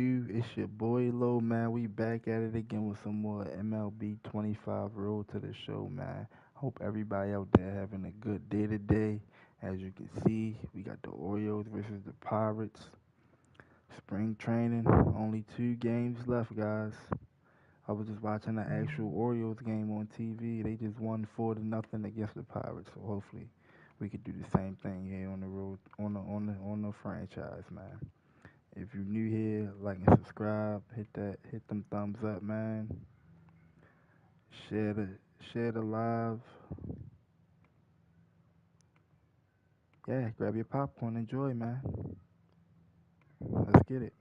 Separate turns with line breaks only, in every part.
It's your boy Low, man. We back at it again with some more MLB 25 Road to the Show, man. Hope everybody out there having a good day today. As you can see, we got the Orioles versus the Pirates. Spring training, only 2 games left, guys. I was just watching the actual Orioles game on TV. They just won 4-0 against the Pirates. So hopefully, we could do the same thing here on the road, on the franchise, man. If you're new here, like and subscribe. Hit them thumbs up, man. Share the, share the live. Yeah, grab your popcorn, enjoy, man. Let's get it.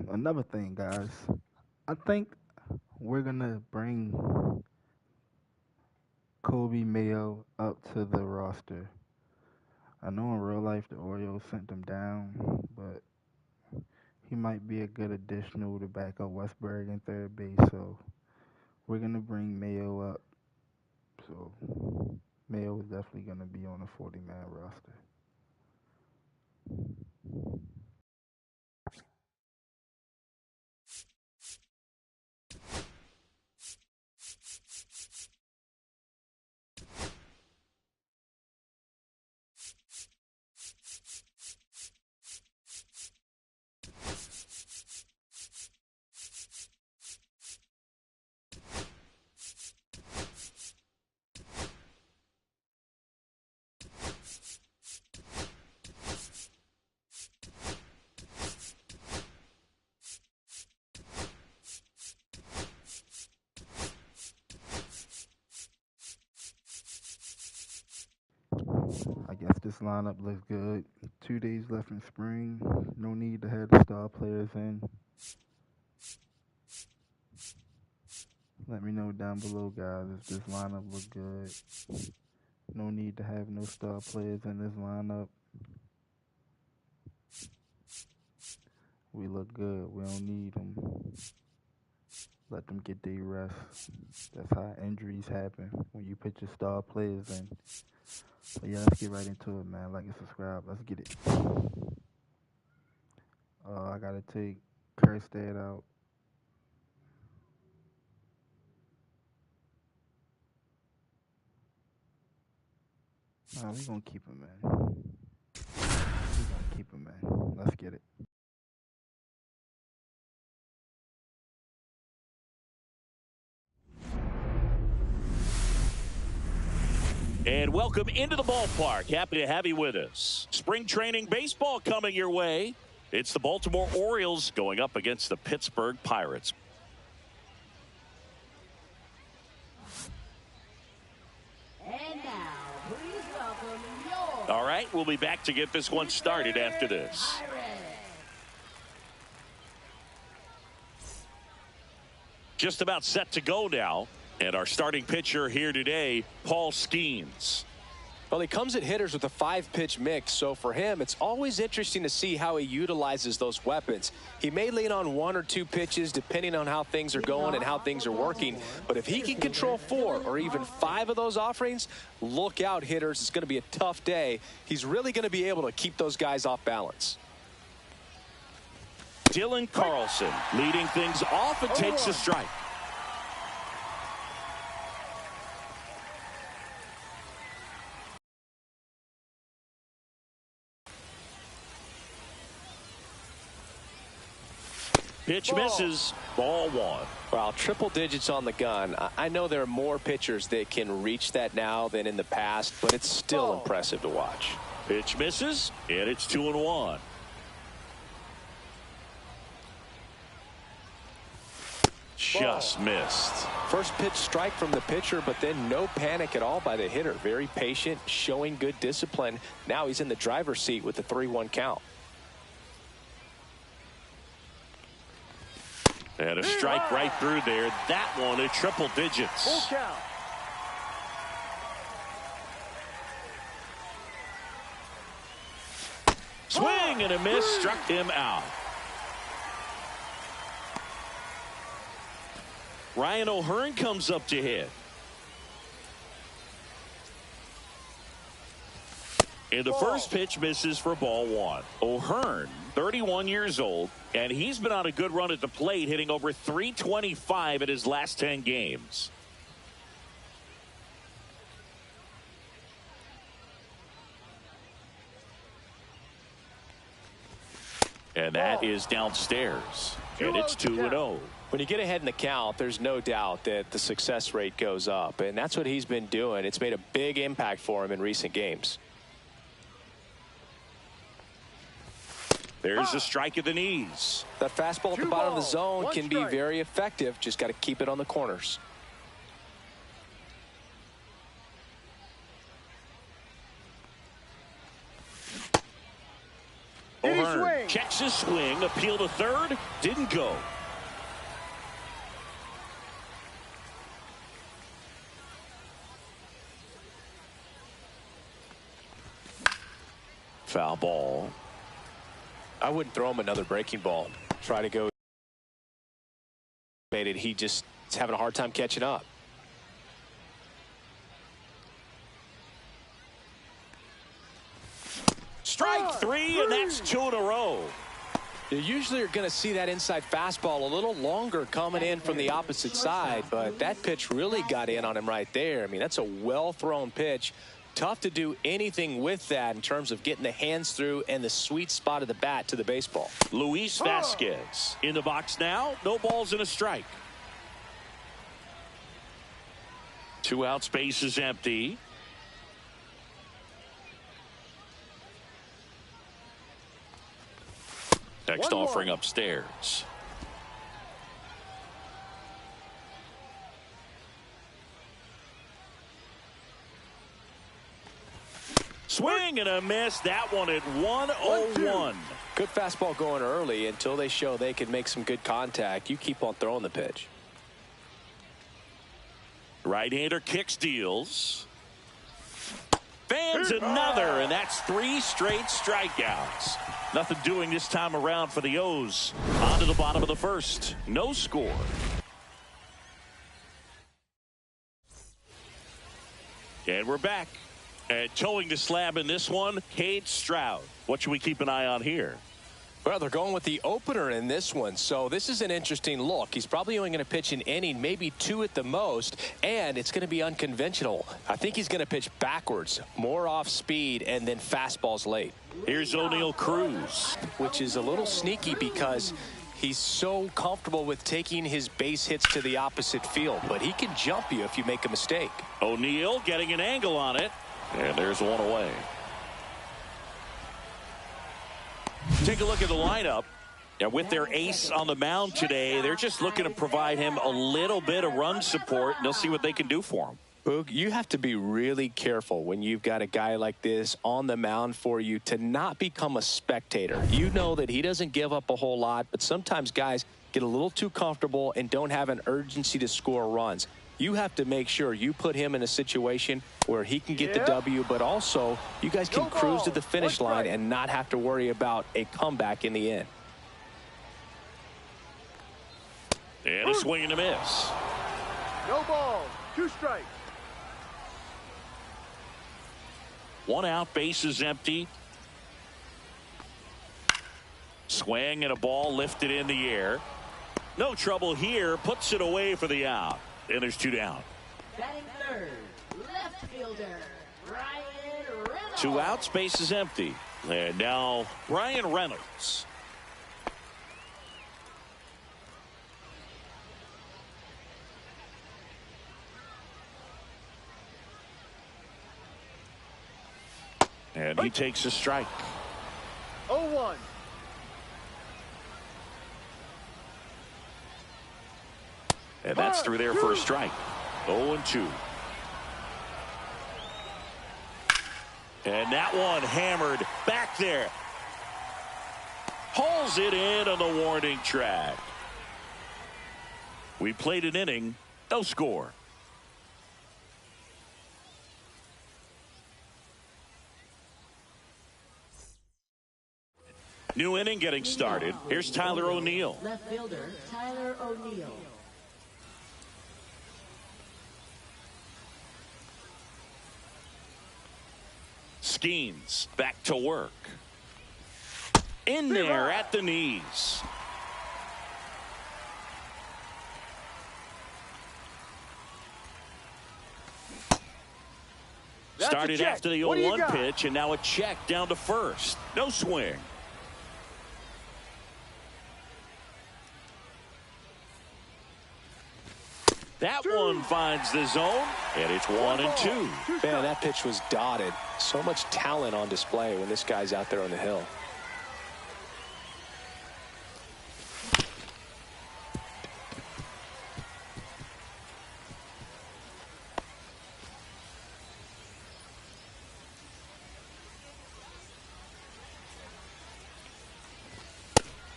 Another thing, guys. I think we're gonna bring Kobe Mayo up to the roster. I know in real life the Orioles sent him down, but he might be a good additional to back up Westberg in third base. So we're gonna bring Mayo up. So Mayo is definitely gonna be on a 40-man roster. I guess this lineup looks good. 2 days left in spring. No need to have the star players in. Let me know down below, guys, if this lineup look good. No need to have no star players in this lineup. We look good. We don't need them. Let them get their rest. That's how injuries happen when you put your star players in. But yeah, let's get right into it, man. Like and subscribe. Let's get it. I gotta take Kerstad out. Nah, we gonna keep him, man. We gonna keep him, man. Let's get it.
And welcome into the ballpark. Happy to have you with us. Spring training baseball coming your way. It's the Baltimore Orioles going up against the Pittsburgh Pirates.
And now, please welcome your
All right, we'll be back to get this one started after this. Just about set to go now. And our starting pitcher here today, Paul Skeens.
Well, he comes at hitters with a 5-pitch mix, so for him, it's always interesting to see how he utilizes those weapons. He may lean on 1 or 2 pitches depending on how things are going and how things are working, but if he can control 4 or even 5 of those offerings, look out, hitters. It's going to be a tough day. He's really going to be able to keep those guys off balance.
Dylan Carlson leading things off and takes a strike. Pitch misses. Ball 1.
Wow, triple digits on the gun. I know there are more pitchers that can reach that now than in the past, but it's still impressive to watch.
Pitch misses, and it's 2-1. Just missed.
First pitch strike from the pitcher, but then no panic at all by the hitter. Very patient, showing good discipline. Now he's in the driver's seat with the 3-1 count.
And a strike right through there. That one at triple digits.
Full count.
Swing and a miss, struck him out. Ryan O'Hearn comes up to hit. And the first pitch misses for ball 1. O'Hearn, 31 years old, and he's been on a good run at the plate, hitting over .325 in his last 10 games. And that is downstairs. And it's 2-0.
When you get ahead in the count, there's no doubt that the success rate goes up. And that's what he's been doing. It's made a big impact for him in recent games.
There's a strike at the knees.
That fastball at the bottom of the zone can be very effective. Just got to keep it on the corners.
O'Hearn checks his swing, appeal to third, didn't go. Foul ball.
I wouldn't throw him another breaking ball. Try to go. He just is having a hard time catching up.
Strike 3, and that's 2 in a row.
You usually are going to see that inside fastball a little longer coming in from the opposite side, but that pitch really got in on him right there. I mean, that's a well-thrown pitch. Tough to do anything with that in terms of getting the hands through and the sweet spot of the bat to the baseball.
Luis Vasquez in the box now. No balls and a strike. 2 outs, base is empty. Next offering upstairs. Swing and a miss. That one at 1-0-1.
Good fastball going early until they show they can make some good contact. You keep on throwing the pitch.
Right-hander kicks, deals. Fans another, and that's 3 straight strikeouts. Nothing doing this time around for the O's. On to the bottom of the first. No score. And we're back. And towing the slab in this one, Cade Stroud. What should we keep an eye on here?
Well, they're going with the opener in this one, so this is an interesting look. He's probably only going to pitch an inning, maybe 2 at the most, and it's going to be unconventional. I think he's going to pitch backwards, more off speed, and then fastballs late.
Here's O'Neal Cruz.
Which is a little sneaky because he's so comfortable with taking his base hits to the opposite field, but he can jump you if you make a mistake.
O'Neal getting an angle on it, and there's one away. Take a look at the lineup. Now, with their ace on the mound today, they're just looking to provide him a little bit of run support, and they'll see what they can do for him.
Boog, you have to be really careful when you've got a guy like this on the mound for you to not become a spectator. You know that he doesn't give up a whole lot, but sometimes guys get a little too comfortable and don't have an urgency to score runs. you have to make sure you put him in a situation where he can get the W, but also you guys can cruise to the finish line and not have to worry about a comeback in the end.
And a swing and a miss.
No ball, 2 strikes.
1 out, bases empty. Swing and a ball lifted in the air. No trouble here, puts it away for the out. And there's 2 down.
Batting third, left fielder, Brian Reynolds.
2 outs, bases empty. And now Brian Reynolds. And he takes a strike.
0-1.
And that's through there for a strike. 0-2. And that one hammered back there. Hauls it in on the warning track. We played an inning, no score. New inning getting started. Here's Tyler O'Neill.
Left fielder, Tyler O'Neill.
Skeens back to work. In there at the knees. Started after the 0-1 pitch, and now a check down to first. No swing. That one finds the zone, and it's 1-2.
Man, that pitch was dotted. So much talent on display when this guy's out there on the hill.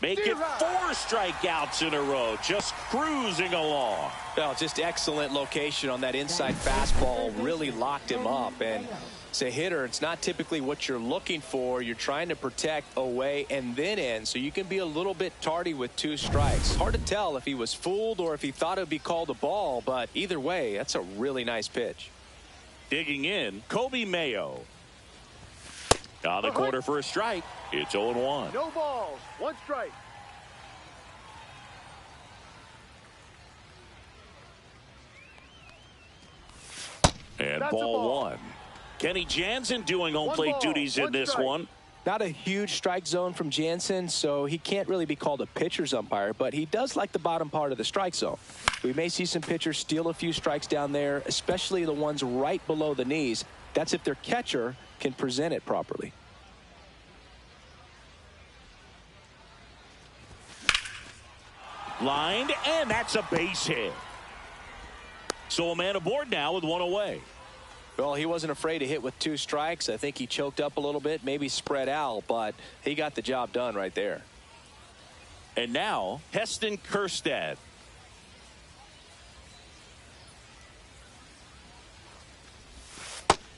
Make it 4 strikeouts in a row, just cruising along.
Well, just excellent location on that inside fastball, really locked him up. And as a hitter, it's not typically what you're looking for. You're trying to protect away and then in, so you can be a little bit tardy with 2 strikes. Hard to tell if he was fooled or if he thought it would be called a ball, but either way, that's a really nice pitch.
Digging in, Kobe Mayo. On the corner for a strike. It's 0-1.
No balls, 1 strike.
And ball 1. Kenny Jansen doing home plate duties in this one.
Not a huge strike zone from Jansen, so he can't really be called a pitcher's umpire, but he does like the bottom part of the strike zone. We may see some pitchers steal a few strikes down there, especially the ones right below the knees. That's if their catcher can present it properly.
Lined, and that's a base hit. So a man aboard now with 1 away.
Well, he wasn't afraid to hit with 2 strikes. I think he choked up a little bit, maybe spread out, but he got the job done right there.
And now, Heston Kjerstad.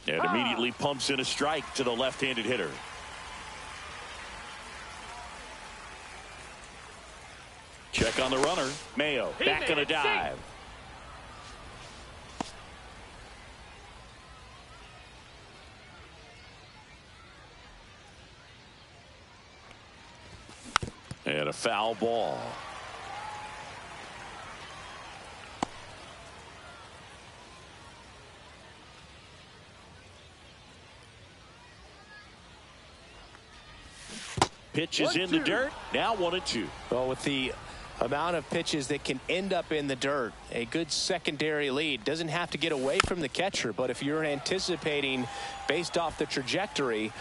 And immediately pumps in a strike to the left-handed hitter. Check on the runner. Mayo back on a dive. And a foul ball. Pitch is in the dirt. Now 1-2.
Well, with the amount of pitches that can end up in the dirt, a good secondary lead. Doesn't have to get away from the catcher, but if you're anticipating based off the trajectory,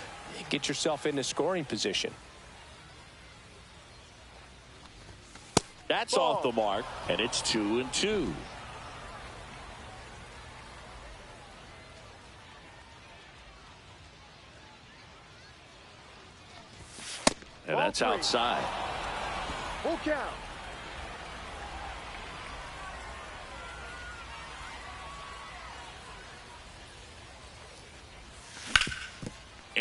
get yourself into scoring position.
That's off the mark, and it's 2-2. And that's outside.
Full count.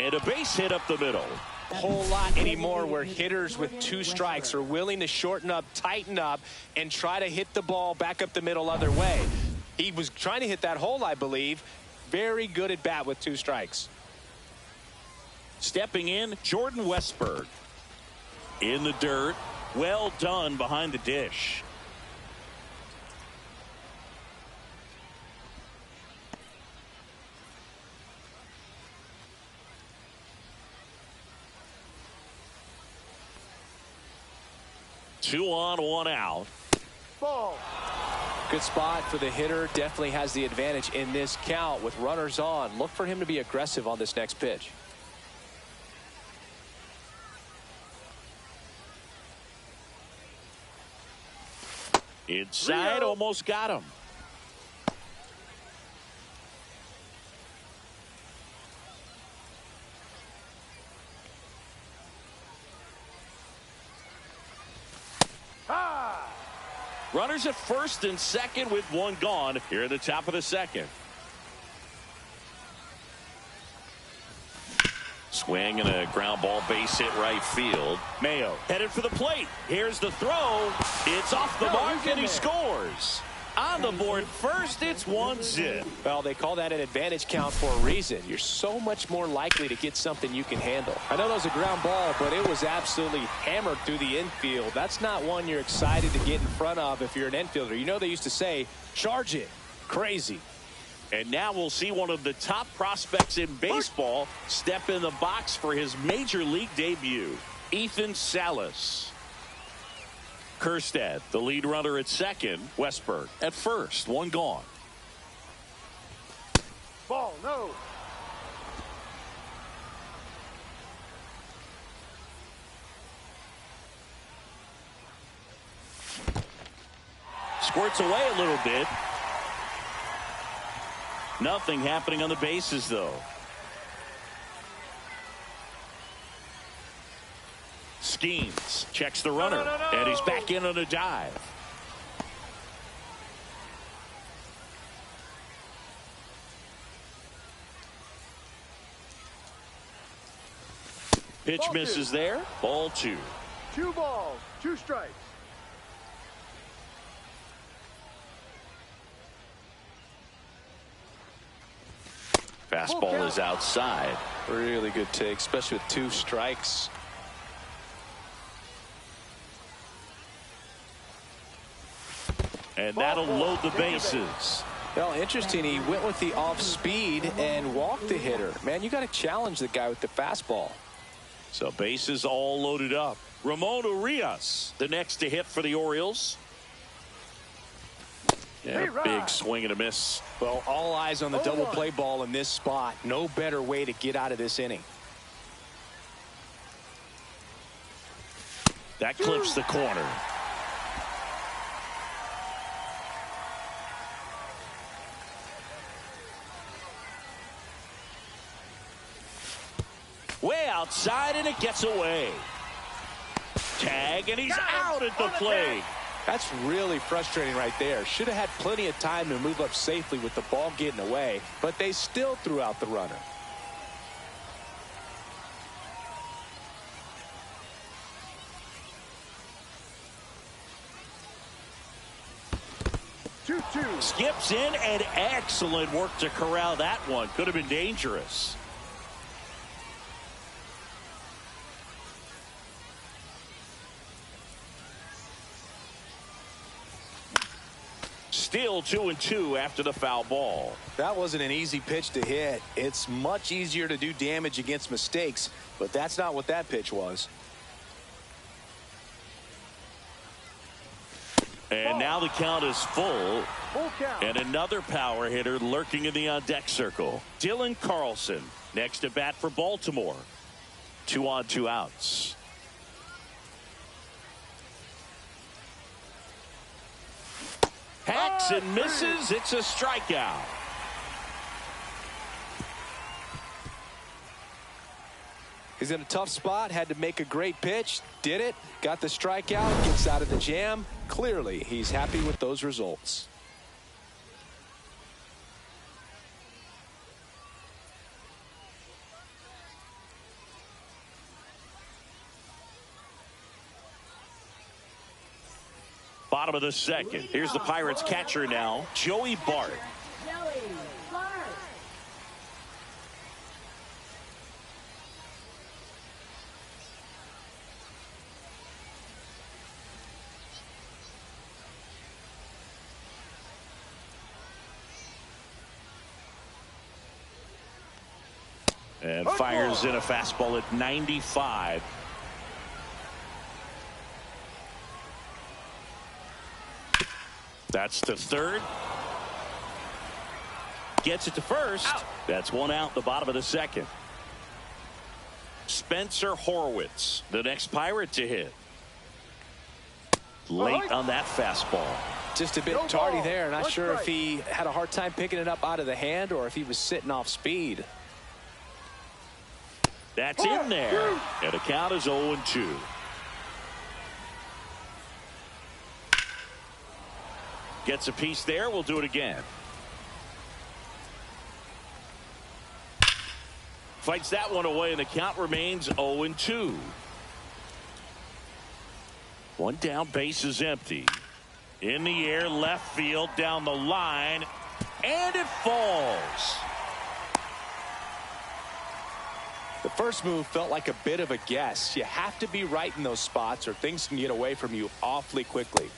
And a base hit up the middle.
A whole lot anymore where hitters with 2 strikes are willing to shorten up, tighten up, and try to hit the ball back up the middle other way. He was trying to hit that hole, I believe. Very good at bat with 2 strikes.
Stepping in, Jordan Westberg. In the dirt. Well done behind the dish. Two on, 1 out.
Ball.
Good spot for the hitter. Definitely has the advantage in this count with runners on. Look for him to be aggressive on this next pitch.
Inside,
Rio.
almost got him. Runners at first and second with 1 gone here at the top of the second. Swing and a ground ball base hit right field. Mayo headed for the plate. Here's the throw. It's off the mark and he scores. On the board first, it's 1-0.
Well, they call that an advantage count for a reason. You're so much more likely to get something you can handle. I know that was a ground ball, but it was absolutely hammered through the infield. That's not one you're excited to get in front of if you're an infielder. You know they used to say, charge it. Crazy.
And now we'll see one of the top prospects in baseball step in the box for his major league debut. Ethan Salas. Kerstead, the lead runner at second. Westberg at first. 1 gone.
Ball, no.
Squirts away a little bit. Nothing happening on the bases, though. Schemes, checks the runner, and he's back in on a dive. Pitch
Ball
misses
2.
there. Ball 2.
2 balls, 2 strikes.
Fastball is outside.
Really good take, especially with 2 strikes.
And that'll load the bases.
Well, interesting. He went with the off speed and walked the hitter. Man, you got to challenge the guy with the fastball.
So bases all loaded up. Ramon Urias, the next to hit for the Orioles. Yeah, big swing and a miss.
Well, all eyes on the double play ball in this spot. No better way to get out of this inning.
That clips the corner. Way outside, and it gets away. Tag, and he's out at the plate.
That's really frustrating right there. Should have had plenty of time to move up safely with the ball getting away, but they still threw out the runner.
Skips in, and excellent work to corral that one. Could have been dangerous. Still 2-2 after the foul ball.
That wasn't an easy pitch to hit. It's much easier to do damage against mistakes, but that's not what that pitch was.
And now the count is full.
Full count.
And another power hitter lurking in the on-deck circle. Dylan Carlson next at bat for Baltimore. 2 on, 2 outs. Hacks and misses. It's a strikeout.
He's in a tough spot, had to make a great pitch, did it, got the strikeout, gets out of the jam. Clearly, he's happy with those results.
bottom of the second. Here's the Pirates catcher now, Joey Bart.
Joey Bart.
And fires in a fastball at 95. That's to third. Gets it to first. Out. That's one out, the bottom of the second. Spencer Horwitz, the next Pirate to hit. Late on that fastball.
Just a bit tardy there. Not sure if he had a hard time picking it up out of the hand or if he was sitting off speed.
That's in there. And the count is 0-2. Gets a piece there. We'll do it again. Fights that one away, and the count remains 0-2. One down, base is empty. In the air, left field, down the line, and it falls.
The first move felt like a bit of a guess. You have to be right in those spots or things can get away from you awfully quickly.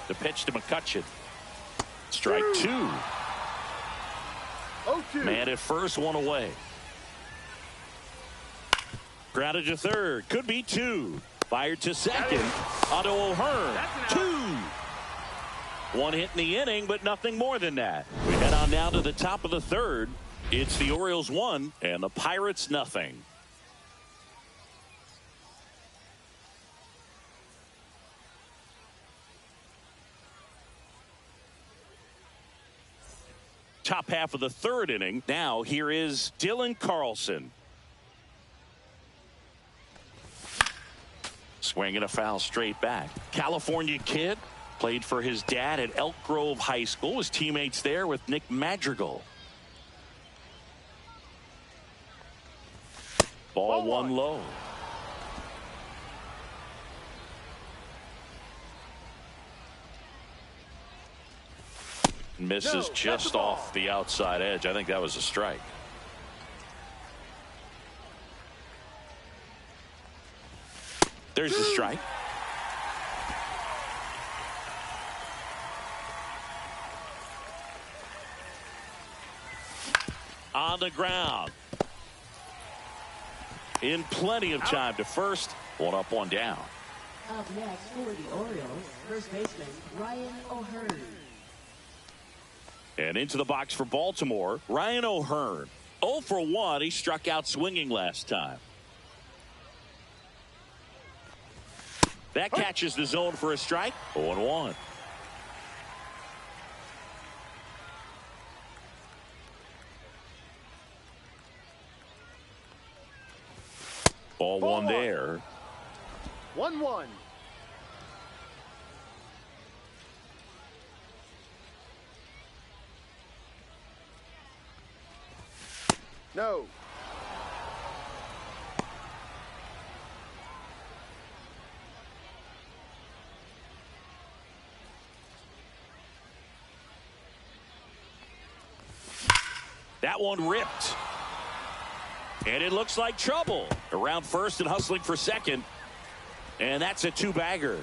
The pitch to McCutcheon. Strike two.
0-2.
Man at first, one away. Grounded to third. Could be two. Fired to second. Onto O'Hearn. Two. One hit in the inning, but nothing more than that. We head on down to the top of the third. It's the Orioles 1 and the Pirates nothing. Top half of the third inning. Now here is Dylan Carlson. Swinging a foul straight back. California kid. Played for his dad at Elk Grove High School. His teammates there with Nick Madrigal. Ball one low. Misses just off the outside edge. I think that was a strike. There's the strike. On the ground. In plenty of time to first. One up, one down.
Up next for the Orioles, first baseman Ryan O'Hearn.
And into the box for Baltimore, Ryan O'Hearn. 0 for 1. He struck out swinging last time. That catches the zone for a strike. 0-1. Ball one there.
1-1. No.
That one ripped. And it looks like trouble. Around first and hustling for second. And that's a two-bagger.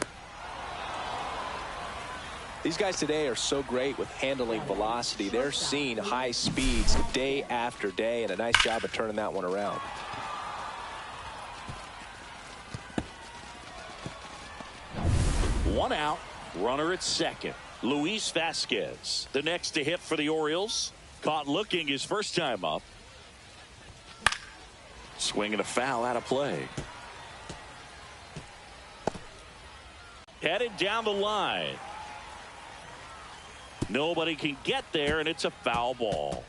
These guys today are so great with handling velocity. They're seeing high speeds day after day, and a nice job of turning that one around.
One out. Runner at second. Luis Vasquez, the next to hit for the Orioles. Caught looking his first time up. Swinging a foul out of play. Headed down the line. Nobody can get there, and it's a foul ball.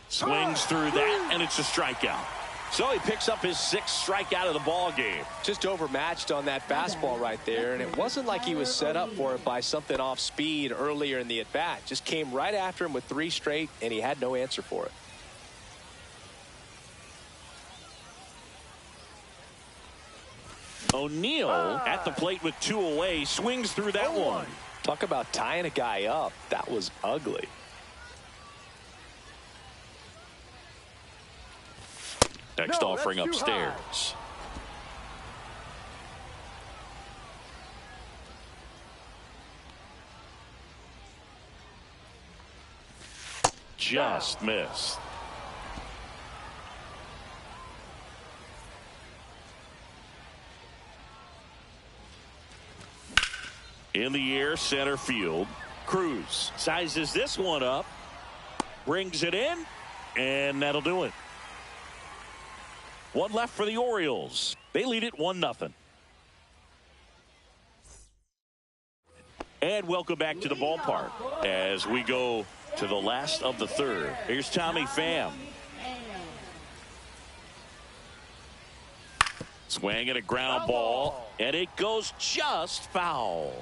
Swings through that, and it's a strikeout. So he picks up his 6th strikeout of the ball game.
Just overmatched on that fastball right there, and it wasn't like he was set up for it by something off speed earlier in the at-bat. Just came right after him with 3 straight, and he had no answer for it.
O'Neill at the plate with 2 away, swings through that one.
Talk about tying a guy up. That was ugly.
Next offering upstairs. Just missed. In the air, center field. Cruz sizes this one up, brings it in, and that'll do it. 1 left for the Orioles. They lead it 1-0. And welcome back to the ballpark as we go to the last of the 3rd. Here's Tommy Pham. Swing and a ground ball, and it goes just foul.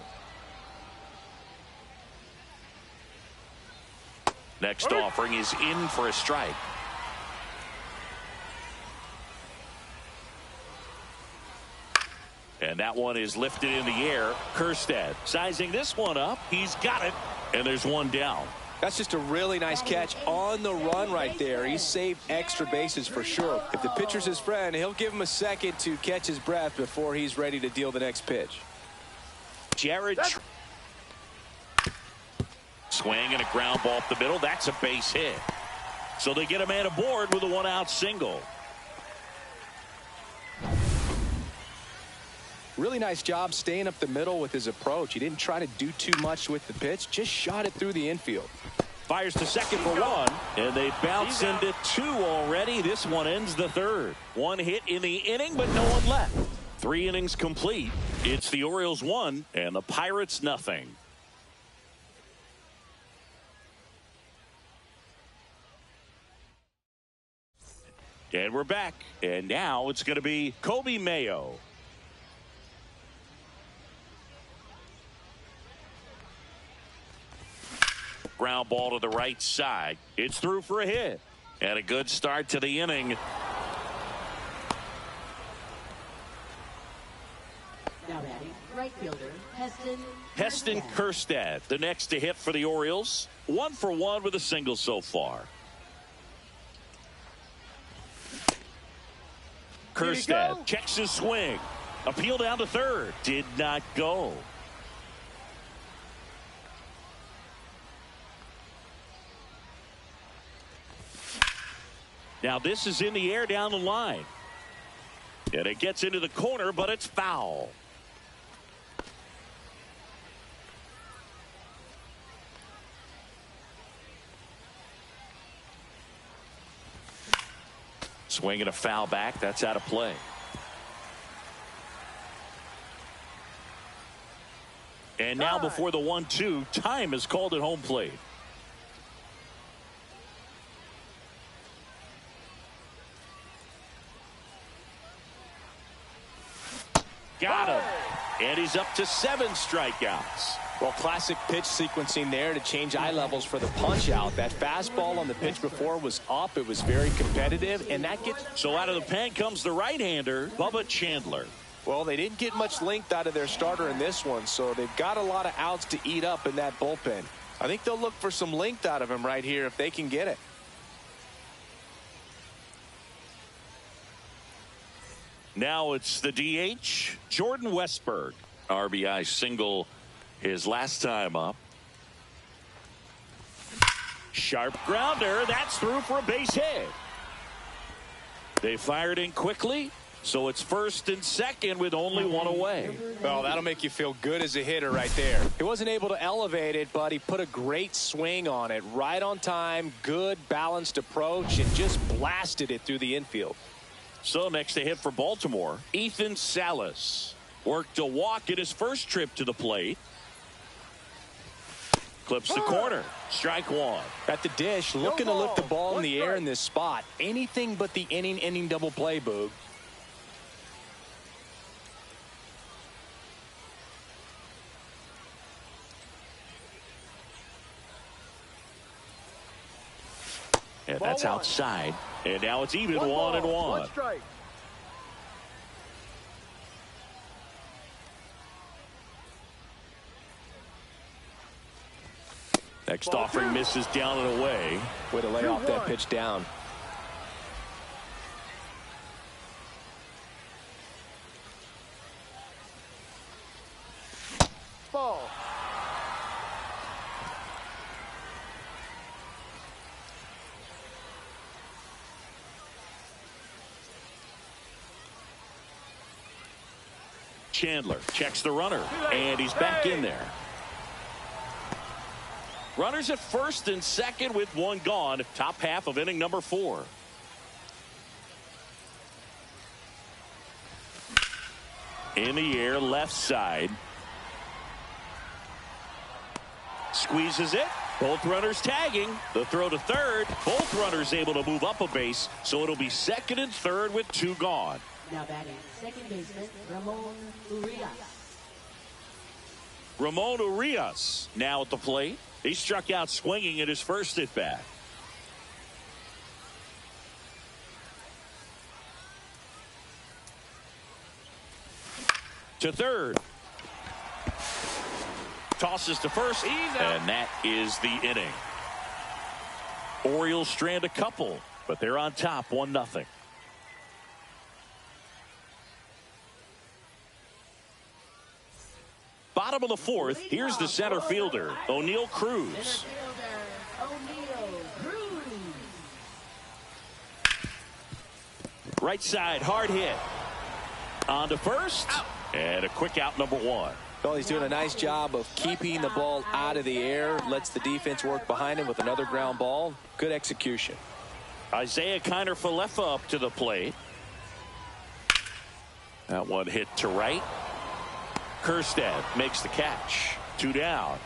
Next offering is in for a strike. And that one is lifted in the air. Kjerstad sizing this one up. He's got it. And there's 1 down.
That's just a really nice catch on the run right there. He saved extra bases for sure. If the pitcher's his friend, he'll give him a second to catch his breath before he's ready to deal the next pitch.
Jared. Swing and a ground ball up the middle. That's a base hit. So they get a man aboard with a 1-out single.
Really nice job staying up the middle with his approach. He didn't try to do too much with the pitch, just shot it through the infield.
Fires to second for 1, and they bounce into 2 already. This one ends the 3rd. 1 hit in the inning, but no one left. 3 innings complete. It's the Orioles 1 and the Pirates nothing. And we're back, and now it's going to be Kobe Mayo. Ground ball to the right side. It's through for a hit. And a good start to the inning.
Now batting, right fielder,
Heston Kjerstad, the next to hit for the Orioles. 1 for 1 with a single so far. Kjerstad checks his swing. Appeal down to 3rd. Did not go. Now this is in the air down the line. And it gets into the corner, but it's foul. Swing and a foul back. That's out of play. And now before the 1-2, time is called at home plate. Got him. And he's up to 7 strikeouts.
Well, classic pitch sequencing there to change eye levels for the punch out. That fastball on the pitch before was up. It was very competitive, and that gets...
So out of the pen comes the right-hander, Bubba Chandler.
Well, they didn't get much length out of their starter in this one, so they've got a lot of outs to eat up in that bullpen. I think they'll look for some length out of him right here if they can get it.
Now it's the DH, Jordan Westburg. RBI single his last time up. Sharp grounder. That's through for a base hit. They fired in quickly, so it's 1st and 2nd with only 1 away.
Well, that'll make you feel good as a hitter right there. He wasn't able to elevate it, but he put a great swing on it. Right on time, good balanced approach, and just blasted it through the infield.
So next to hit for Baltimore, Ethan Salas worked a walk in his first trip to the plate. Clips the corner. Strike one.
At the dish, looking to lift the ball in the air in this spot. Anything but the inning double play, Boog.
And that's outside. And now it's even 1-1.
One strike.
Next offering misses down and away.
Way to lay off that pitch down.
Ball.
Chandler checks the runner, and he's back in there. Runners at first and second with one gone. Top half of inning number 4. In the air, left side. Squeezes it. Both runners tagging. The throw to third. Both runners able to move up a base, so it'll be second and third with 2 gone.
Now batting second baseman, Ramon Urias.
Ramon Urias now at the plate. He struck out swinging at his first at bat. To third. Tosses to first, and that is the inning. Orioles strand a couple, but they're on top 1-0. Bottom of the 4th, here's the center fielder, O'Neal Cruz. Right side, hard hit. On to first, and a quick out, number 1.
Well, he's doing a nice job of keeping the ball out of the air. Lets the defense work behind him with another ground ball. Good execution.
Isaiah Kiner-Falefa up to the plate. That one hit to right. Kjerstad makes the catch. 2 down.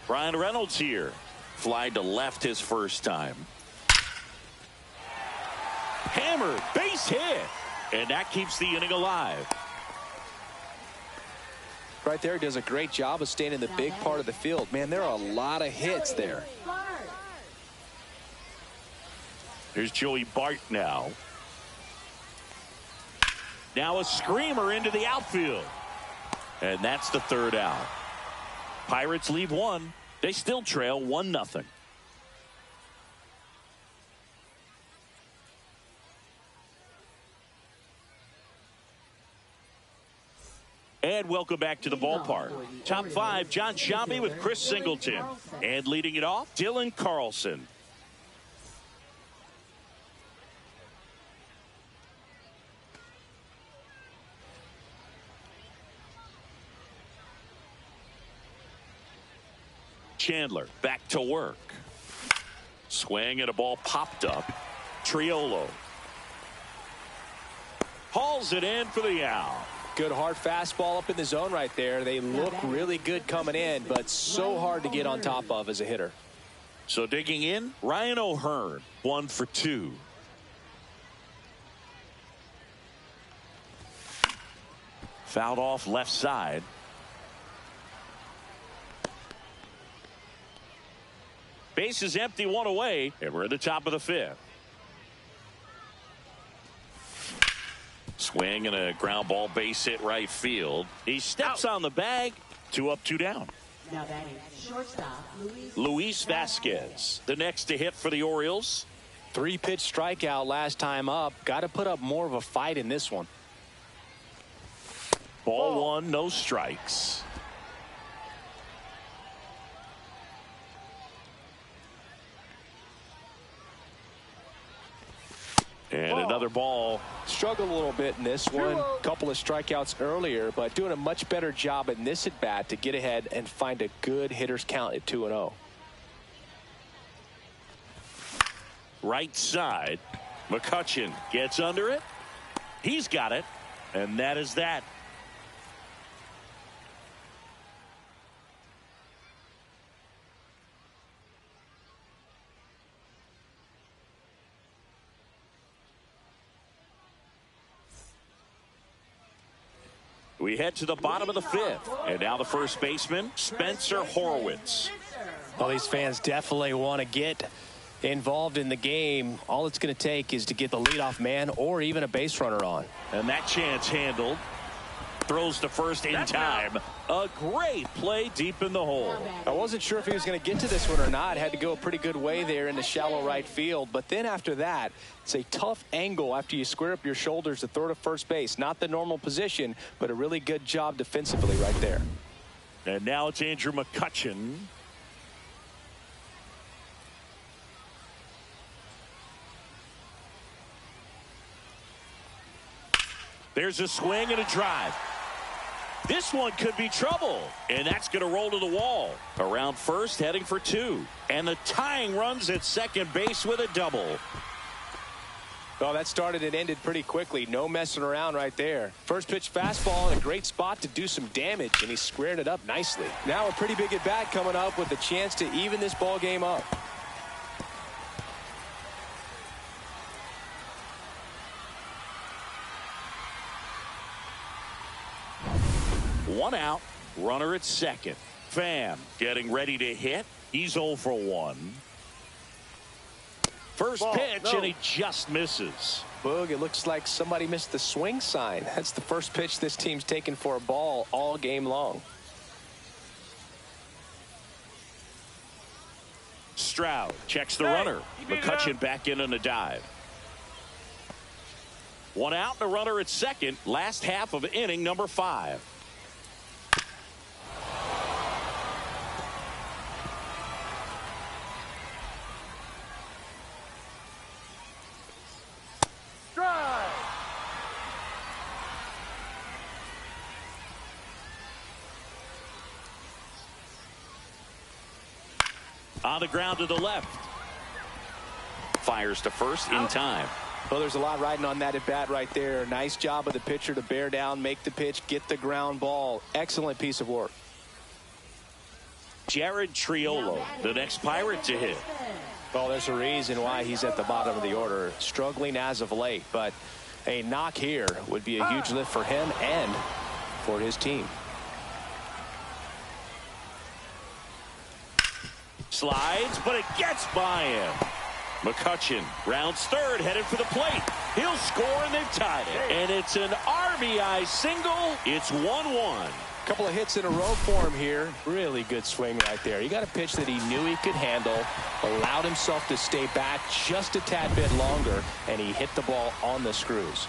Brian Reynolds here. Fly to left his first time. Hammered, base hit. And that keeps the inning alive.
Right there, does a great job of staying in the big part of the field. Man, there are a lot of hits there.
Here's Joey Bart now. Now a screamer into the outfield. And that's the 3rd out. Pirates leave 1. They still trail 1-0. And welcome back to the ballpark. Top 5, John Sciambi with Chris Singleton. And leading it off, Dylan Carlson. Chandler back to work. Swing and a ball popped up. Triolo hauls it in for the out.
Good hard fastball up in the zone right there. They look really good coming in, but so hard to get on top of as a hitter.
So digging in, Ryan O'Hearn, 1 for 2. Fouled off left side. Base is empty, 1 away, and we're at the top of the 5th. Swing and a ground ball, base hit right field. He steps on the bag. 2 up, 2 down.
Now batting shortstop,
Luis Vasquez, the next to hit for the Orioles.
3-pitch strikeout last time up. Got to put up more of a fight in this one.
Ball 1, no strikes. And another ball.
Struggled a little bit in this one. Couple of strikeouts earlier, but doing a much better job in this at bat to get ahead and find a good hitter's count at 2-0.
Right side. McCutchen gets under it. He's got it. And that is that. We head to the bottom of the fifth. And now the first baseman, Spencer Horwitz.
Well, these fans definitely want to get involved in the game. All it's going to take is to get the leadoff man or even a base runner on.
And that chance handled. Throws to first in time. A great play deep in the hole.
I wasn't sure if he was going to get to this one or not. Had to go a pretty good way there in the shallow right field. But then after that, it's a tough angle after you square up your shoulders to throw to first base. Not the normal position, but a really good job defensively right there.
And now it's Andrew McCutchen. There's a swing and a drive. This one could be trouble, and that's going to roll to the wall. Around first, heading for two. And the tying runs at second base with a double.
Well, that started and ended pretty quickly. No messing around right there. First pitch fastball in a great spot to do some damage, and he squared it up nicely. Now a pretty big at bat coming up with a chance to even this ball game up.
One out, runner at second. Pham getting ready to hit. He's 0 for 1. First
Ball,
pitch,
no.
and he just misses.
Boog, it looks like somebody missed the swing sign. That's the first pitch this team's taken for a ball all game long.
Stroud checks the runner. McCutchen back in on a dive. One out and a runner at second. Last half of inning number 5. On the ground to the left. Fires to first in time.
Well, there's a lot riding on that at bat right there. Nice job of the pitcher to bear down, make the pitch, get the ground ball. Excellent piece of work.
Jared Triolo, the next Pirate to hit.
Well, there's a reason why he's at the bottom of the order. Struggling as of late, but a knock here would be a huge lift for him and for his team.
Slides, but it gets by him. McCutchen rounds third, headed for the plate. He'll score, and they've tied it. And it's an RBI single. It's 1-1.
Couple of hits in a row for him here. Really good swing right there. He got a pitch that he knew he could handle, allowed himself to stay back just a tad bit longer, and he hit the ball on the screws.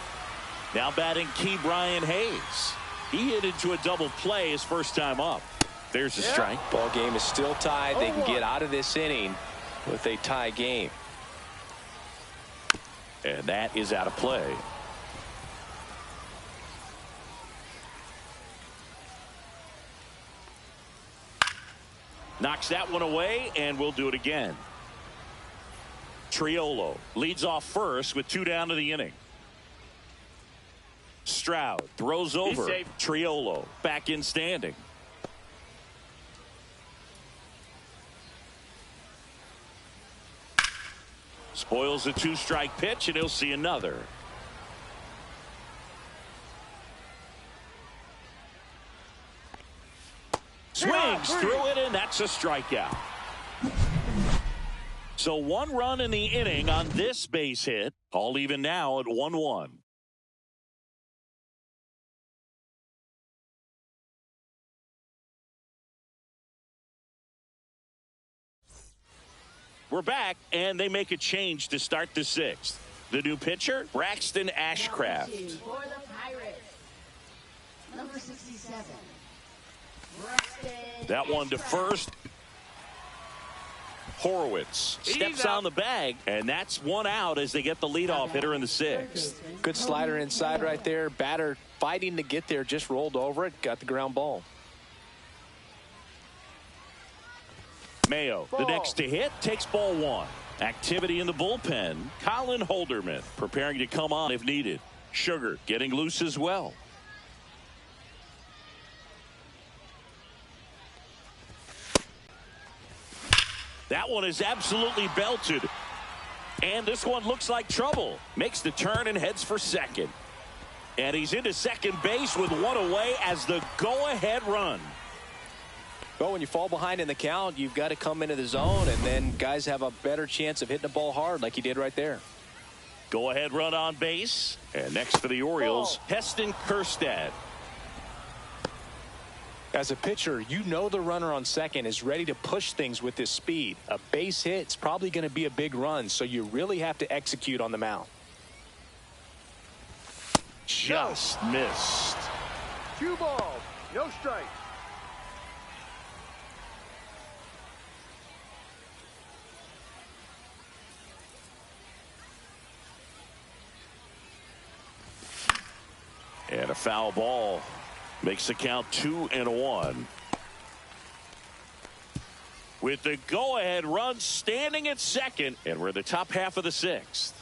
Now batting Key Brian Hayes. He hit into a double play his first time up. There's a strike.
Ball game is still tied. They can get out of this inning with a tie game.
And that is out of play. Knocks that one away, and we'll do it again. Triolo leads off first with 2 down to the inning. Stroud throws over. Triolo back in standing. Spoils a 2-strike pitch, and he'll see another. Swings through it, and that's a strikeout. So 1 run in the inning on this base hit. All even now at 1-1. We're back, and they make a change to start the 6th. The new pitcher, Braxton Ashcraft.
For the Pirates, number 67. Braxton
That one to first. Horowitz steps on the bag, and that's 1 out as they get the leadoff hitter in the 6th.
Good slider inside right there. Batter fighting to get there, just rolled over it, got the ground ball.
Mayo, the next to hit, takes ball 1. Activity in the bullpen. Colin Holderman preparing to come on if needed. Sugar getting loose as well. That one is absolutely belted. And this one looks like trouble. Makes the turn and heads for second. And he's into second base with one away as the go-ahead run.
Well, when you fall behind in the count, you've got to come into the zone, and then guys have a better chance of hitting the ball hard like he did right there.
Go-ahead run on base. And next for the Orioles, Heston Kjerstad.
As a pitcher, you know the runner on second is ready to push things with his speed. A base hit's probably going to be a big run, so you really have to execute on the mound.
Just missed.
2 balls, no strike.
And a foul ball makes the count 2-1. With the go-ahead run standing at second, and we're in the top half of the 6th.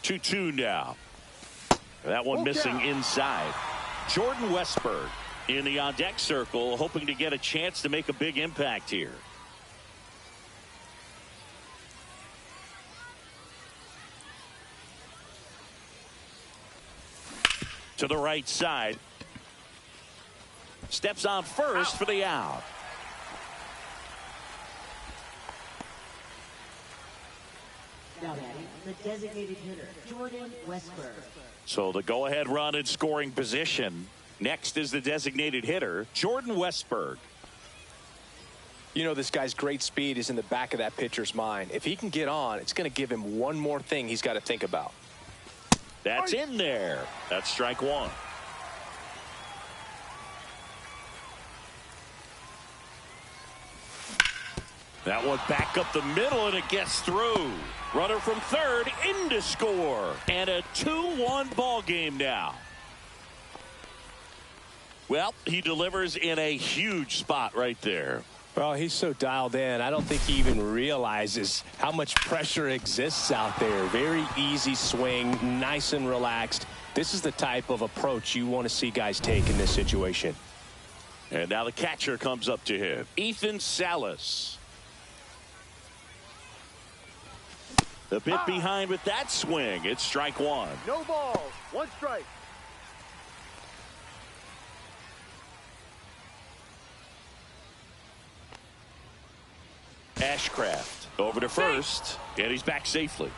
Two now. That one missing inside. Jordan Westburg in the on-deck circle, hoping to get a chance to make a big impact here. To the right side. Steps on first for the out.
Now batting, the designated hitter, Jordan Westburg.
So the go-ahead run in scoring position. Next is the designated hitter, Jordan Westburg.
You know, this guy's great speed is in the back of that pitcher's mind. If he can get on, it's going to give him one more thing he's got to think about.
That's in there. That's strike 1. That one back up the middle, and it gets through. Runner from third in to score. And a 2-1 ball game now. Well, he delivers in a huge spot right there.
Well, he's so dialed in. I don't think he even realizes how much pressure exists out there. Very easy swing, nice and relaxed. This is the type of approach you want to see guys take in this situation.
And now the catcher comes up to him, Ethan Salas. A bit behind with that swing. It's strike 1.
No balls, 1 strike.
Ashcraft over to first, and he's back safely.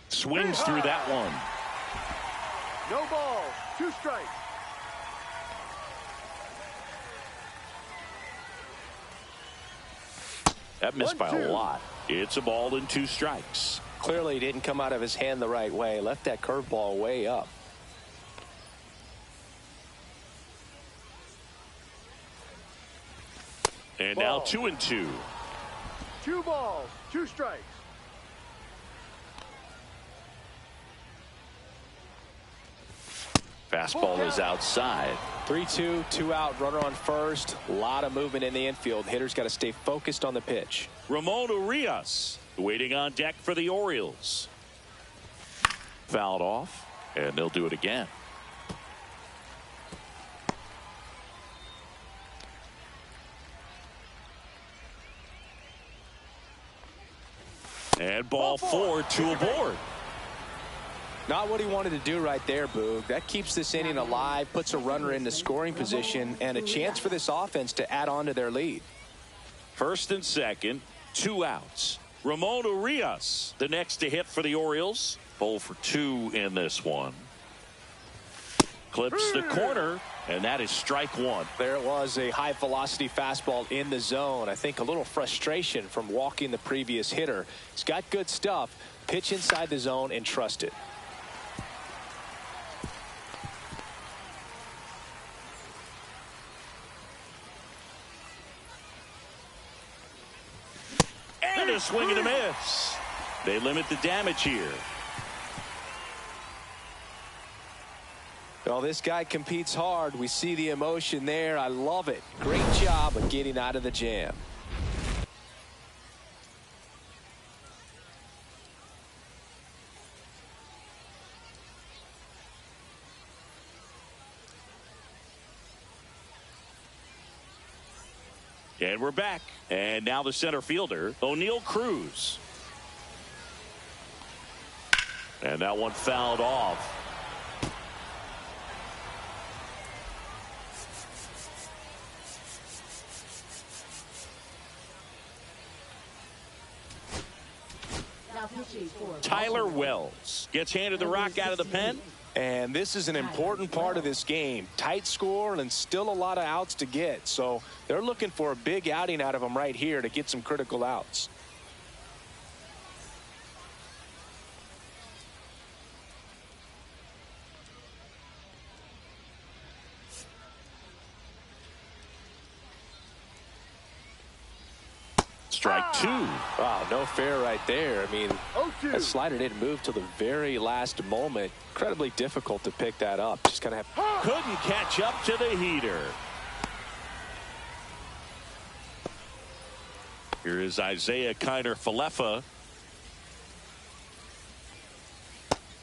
Swings through that one.
No balls, 2 strikes.
That missed by a lot. It's a ball and 2 strikes.
Clearly didn't come out of his hand the right way. Left that curveball way up.
And now 2-2.
2 balls, 2 strikes.
Fastball is outside.
3-2, 2 out, runner on first. A lot of movement in the infield. Hitter's got to stay focused on the pitch.
Ramon Urias waiting on deck for the Orioles. Fouled off, and they'll do it again. And ball 4, 2 aboard.
Not what he wanted to do right there, Boog. That keeps this inning alive, puts a runner into scoring position, and a chance for this offense to add on to their lead.
First and second, 2 outs. Ramon Urias, the next to hit for the Orioles. 0 for 2 in this one. Clips the corner, and that is strike 1.
There it was, a high velocity fastball in the zone. I think a little frustration from walking the previous hitter. He's got good stuff. Pitch inside the zone and trust it.
And a swing and a miss. They limit the damage here.
Well, this guy competes hard. We see the emotion there. I love it. Great job of getting out of the jam.
And we're back. And now the center fielder, O'Neal Cruz. And that one fouled off. Tyler Wells gets handed the rock out of the pen.
And this is an important part of this game. Tight score and still a lot of outs to get. So they're looking for a big outing out of him right here to get some critical outs.
Strike 2.
Wow, no fair right there. I mean,
0-2.
that slider didn't move till the very last moment. Incredibly difficult to pick that up. Just kind of have.
Couldn't catch up to the heater. Here is Isaiah Kiner-Falefa.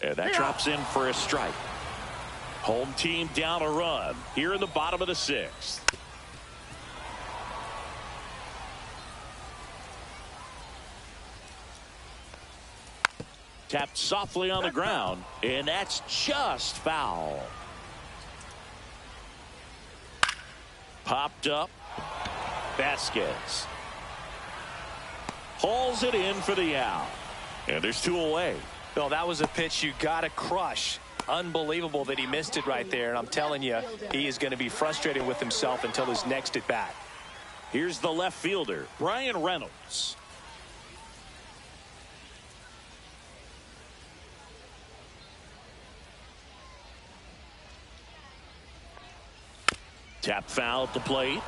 And that drops in for a strike. Home team down a run here in the bottom of the 6th. Tapped softly on the ground, and that's just foul. Popped up. Vasquez hauls it in for the out. And there's 2 away.
Well, that was a pitch you got to crush. Unbelievable that he missed it right there. And I'm telling you, he is going to be frustrated with himself until his next at bat.
Here's the left fielder, Brian Reynolds. Tap foul at the plate.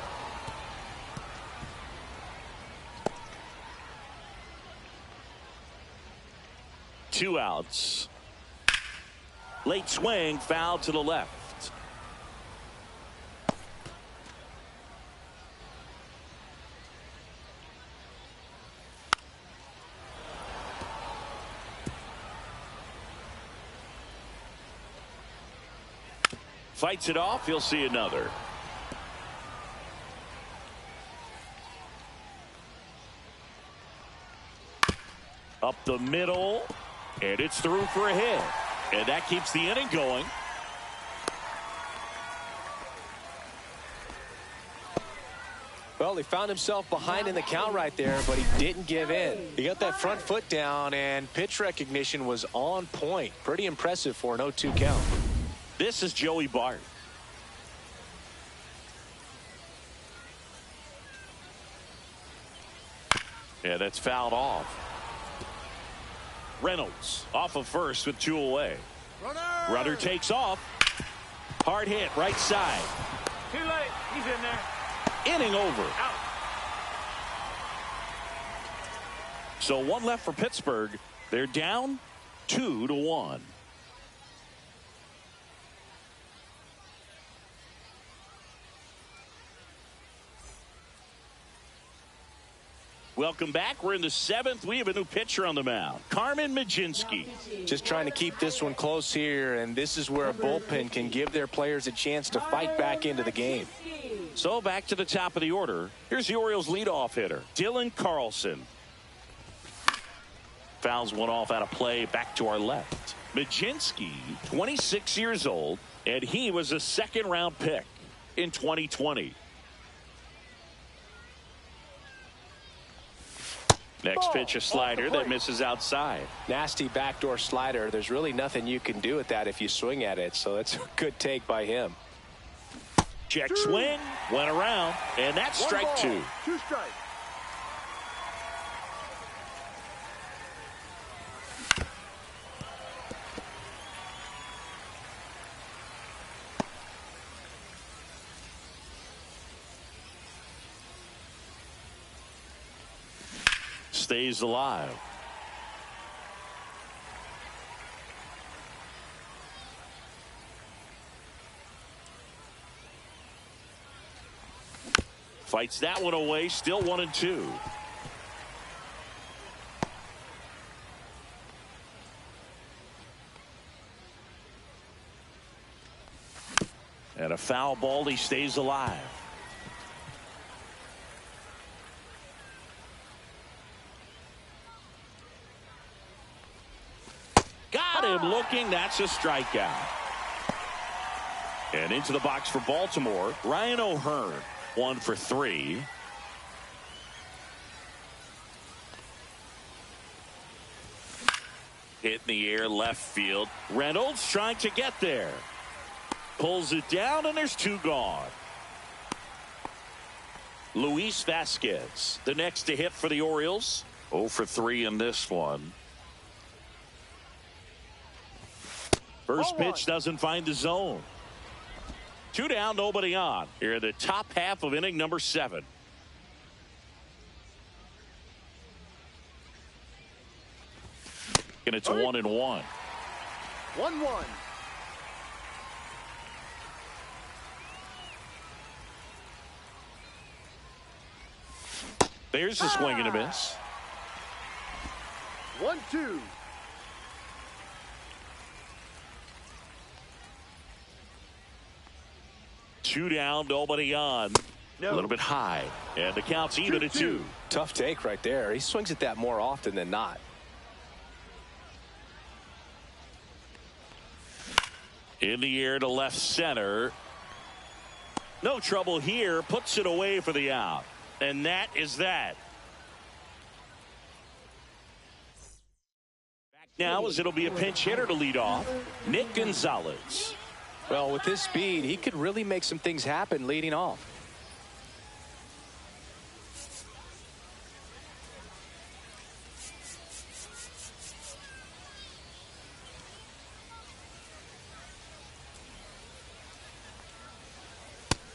Two outs. Late swing, foul to the left. Fights it off. He'll see another. Up the middle, and it's through for a hit. And that keeps the inning going.
Well, he found himself behind in the count right there, but he didn't give in. He got that front foot down, and pitch recognition was on point. Pretty impressive for an 0-2 count.
This is Joey Bart. Yeah, that's fouled off. Reynolds off of first with 2 away. Runner takes off. Hard hit right side.
Too late. He's in there.
Inning over.
Out.
So one left for Pittsburgh. They're down 2-1. Welcome back. We're in the 7th. We have a new pitcher on the mound, Carmen Mlodzinski.
Just trying to keep this one close here, and this is where a bullpen can give their players a chance to fight back into the game.
So back to the top of the order. Here's the Orioles leadoff hitter, Dylan Carlson. Fouls one off out of play back to our left. Mlodzinski, 26 years old, and he was a second-round pick in 2020. Next pitch, a slider that misses outside.
Nasty backdoor slider. There's really nothing you can do with that if you swing at it, so that's a good take by him.
Check swing, went around, and that's strike 2.
2 strikes.
Stays alive. Fights that one away, still 1-2. And a foul ball, he stays alive. Got him looking. That's a strikeout. And into the box for Baltimore, Ryan O'Hearn, 1 for 3. Hit in the air, left field. Reynolds trying to get there. Pulls it down, and there's 2 gone. Luis Vasquez, the next to hit for the Orioles. 0 for 3 in this one. First pitch doesn't find the zone. 2 down, nobody on. Here in the top half of inning number 7. And it's 1-1.
1-1.
There's a swing and a miss.
1-2.
Two down, nobody on. A little bit high, and the count's even at 2.
Tough take right there. He swings at that more often than not.
In the air to left center. No trouble here. Puts it away for the out. And that is that. Back now as it'll be a pinch hitter to lead off, Nick Gonzalez.
Well, with his speed, he could really make some things happen leading off.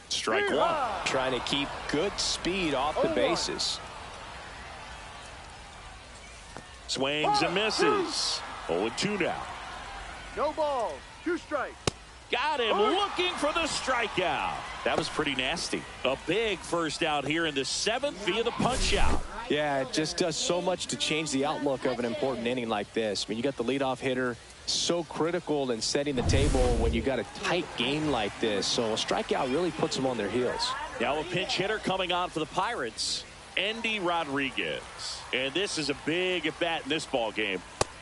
Strike 1.
Trying to keep good speed off the bases.
Swings and misses. 0-2 now.
No balls. 2 strikes.
Got him looking for the strikeout. That was pretty nasty. A big first out here in the 7th via the punch out.
Yeah, it just does so much to change the outlook of an important inning like this. I mean, you got the leadoff hitter, so critical in setting the table when you got a tight game like this. So a strikeout really puts them on their heels.
Now a pinch hitter coming on for the Pirates, Endy Rodriguez. And this is a big at bat in this ball game.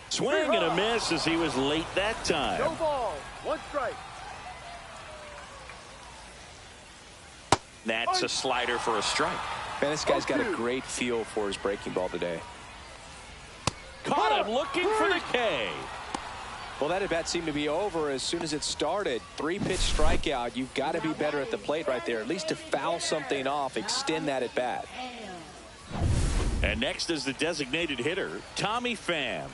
Swing and a miss as he was late that time.
No ball. 1 strike.
That's a slider for a strike.
Man, this guy's got a great feel for his breaking ball today.
Caught him looking for the K.
Well, that at bat seemed to be over as soon as it started. 3-pitch strikeout. You've got to be better at the plate right there, at least to foul something off, extend that at bat.
And next is the designated hitter, Tommy Pham.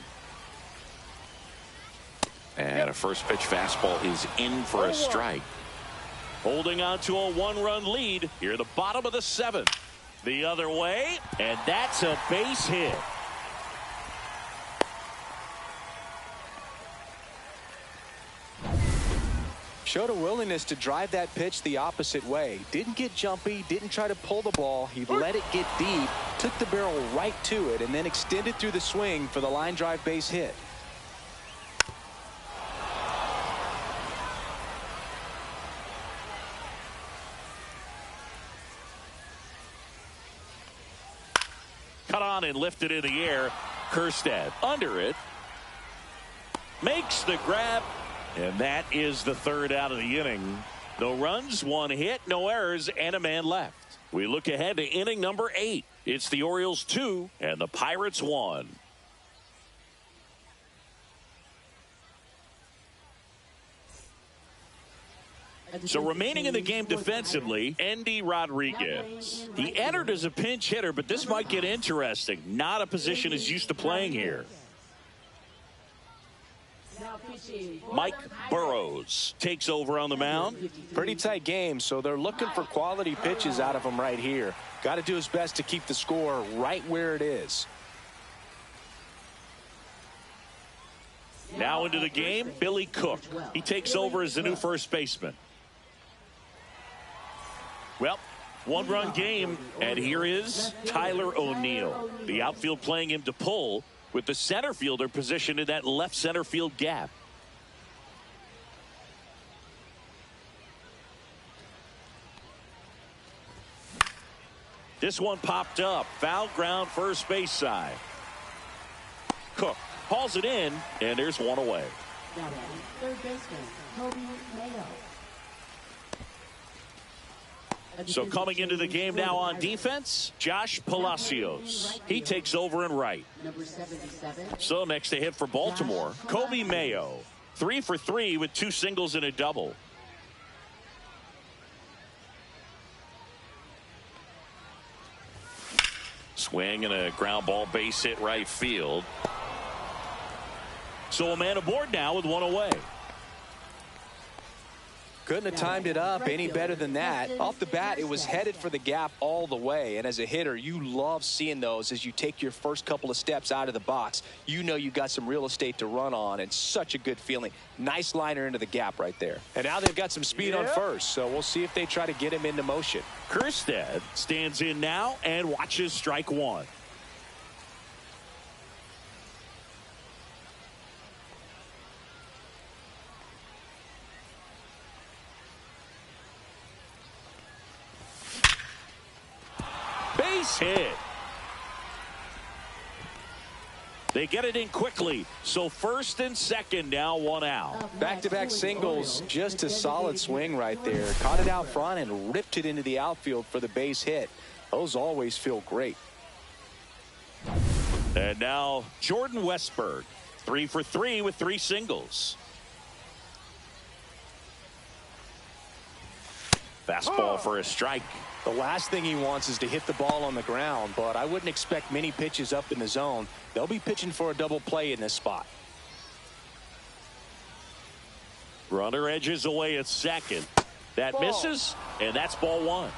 And a first pitch fastball is in for a strike. Holding on to a 1-run lead here at the bottom of the 7th. The other way, and that's a base hit.
Showed a willingness to drive that pitch the opposite way. Didn't get jumpy, didn't try to pull the ball. He let it get deep, took the barrel right to it, and then extended through the swing for the line drive base hit.
Cut on and lifted in the air. Kjerstad under it. Makes the grab. And that is the third out of the inning. No runs, one hit, no errors, and a man left. We look ahead to inning number 8. It's the Orioles 2 and the Pirates 1. So remaining in the game defensively, Endy Rodriguez. He entered as a pinch hitter, but this might get interesting. Not a position he's used to playing here. Mike Burrows takes over on the mound.
Pretty tight game, so they're looking for quality pitches out of him right here. Got to do his best to keep the score right where it is.
Now into the game, Billy Cook. He takes over as the new first baseman. Well, one-run game, and here is Tyler O'Neill. The outfield playing him to pull, with the center fielder positioned in that left center field gap. This one popped up. Foul ground, first base side. Cook hauls it in, and there's one away.
Third baseman, Kobe Mayo.
So coming into the game now on defense, Josh Palacios. He takes over in right.
Number 77.
So next to hit for Baltimore, Kobe Mayo. 3 for 3 with 2 singles and a double. Swing and a ground ball base hit right field. So a man aboard now with one away.
Couldn't have timed it up any better than that. Off the bat, it was headed for the gap all the way. And as a hitter, you love seeing those as you take your first couple of steps out of the box. You know you got some real estate to run on, and such a good feeling. Nice liner into the gap right there. And now they've got some speed on first, so we'll see if they try to get him into motion.
Kjerstad stands in now and watches strike one. Base hit. They get it in quickly. So first and second, now one out.
Back-to-back singles, just a solid swing right there. Caught it out front and ripped it into the outfield for the base hit. Those always feel great.
And now Jordan Westburg, 3 for 3 with 3 singles. Fastball for a strike.
The last thing he wants is to hit the ball on the ground, but I wouldn't expect many pitches up in the zone. They'll be pitching for a double play in this spot.
Runner edges away at second. That misses, and that's ball one.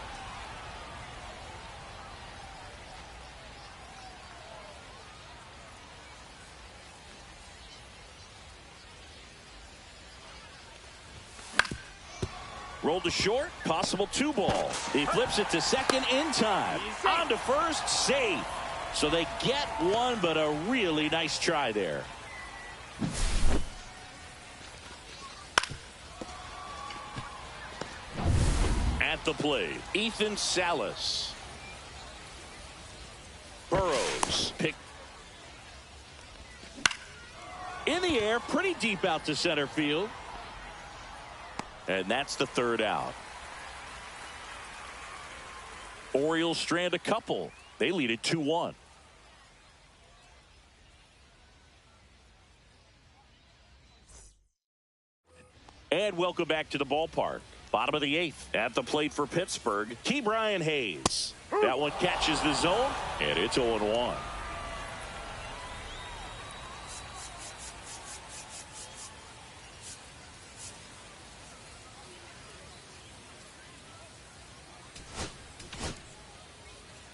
Rolled to short, possible 2-ball. He flips it to second in time. On to first, safe. So they get one, but a really nice try there. At the plate, Ethan Salas. Burrows pick in the air, pretty deep out to center field. And that's the third out. Orioles strand a couple. They lead it 2-1. And welcome back to the ballpark. Bottom of the 8th. At the plate for Pittsburgh, Ke'Bryan Hayes. That one catches the zone, and it's 0-1.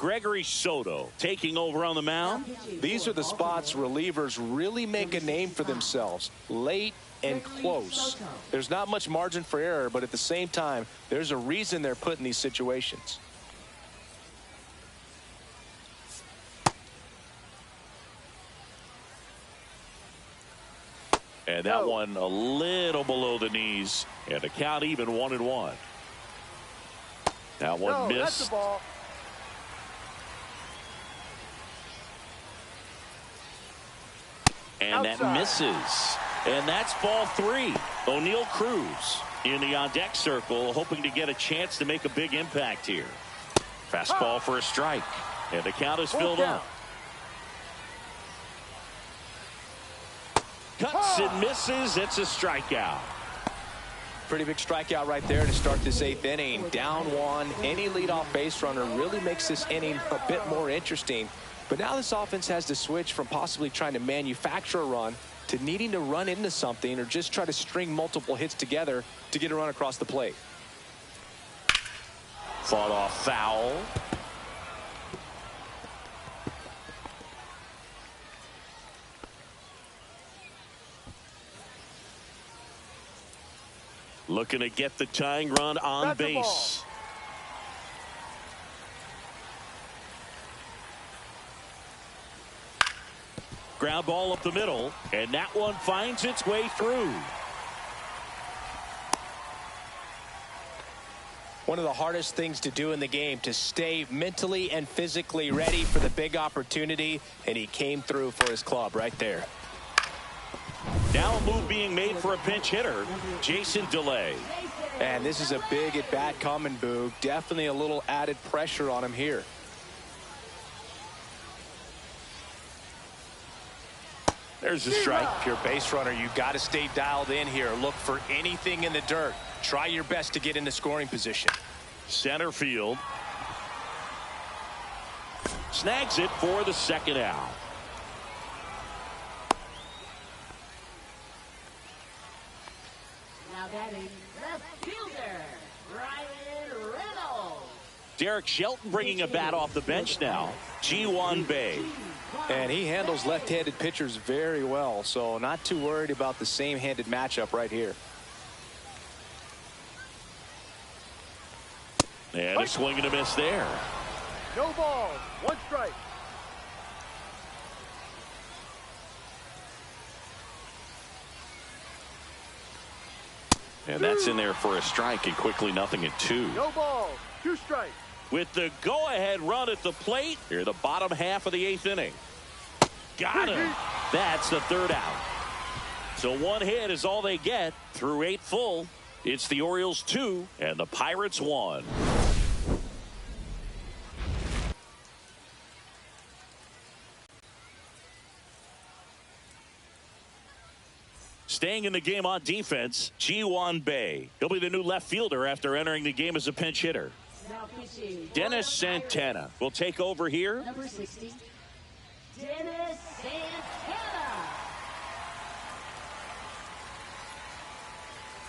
Gregory Soto taking over on the mound.
These are the spots relievers really make a name for themselves. Late and close. There's not much margin for error, but at the same time, there's a reason they're put in these situations.
And that one a little below the knees, and the count even 1-1. That one missed.
That's the ball.
And
Outside.
that misses. And that's ball 3. O'Neal Cruz in the on-deck circle, hoping to get a chance to make a big impact here. Fastball for a strike. And the count is filled up. Cuts and misses. It's a strikeout.
Pretty big strikeout right there to start this 8th inning. Down 1. Any leadoff base runner really makes this inning a bit more interesting. But now this offense has to switch from possibly trying to manufacture a run to needing to run into something or just try to string multiple hits together to get a run across the plate.
Fought off foul. Looking to get the tying run on
That's
base. Ground ball up the middle, and that one finds its way through.
One of the hardest things to do in the game, to stay mentally and physically ready for the big opportunity, and he came through for his club right there.
Now a move being made for a pinch hitter, Jason DeLay.
And this is a big at-bat coming, Boog. Definitely a little added pressure on him here.
There's a strike.
If you're a base runner, you've got to stay dialed in here. Look for anything in the dirt. Try your best to get into scoring position.
Center field. Snags it for the second out.
Now batting left fielder, Ryan Reynolds.
Derek Shelton bringing a bat off the bench now. Ji-Hwan Bae.
And he handles left-handed pitchers very well, so not too worried about the same-handed matchup right here.
And a swing and a miss there.
No balls. 1 strike.
And that's in there for a strike, and quickly 0-2.
No balls. 2 strikes.
With the go-ahead run at the plate, here the bottom half of the 8th inning. Got him. That's the 3rd out. So 1 hit is all they get through 8 full. It's the Orioles 2 and the Pirates 1. Staying in the game on defense, Ji-Hwan Bae. He'll be the new left fielder after entering the game as a pinch hitter.
Now pitching.
Dennis Santana will take over here.
Number 60, Dennis Santana.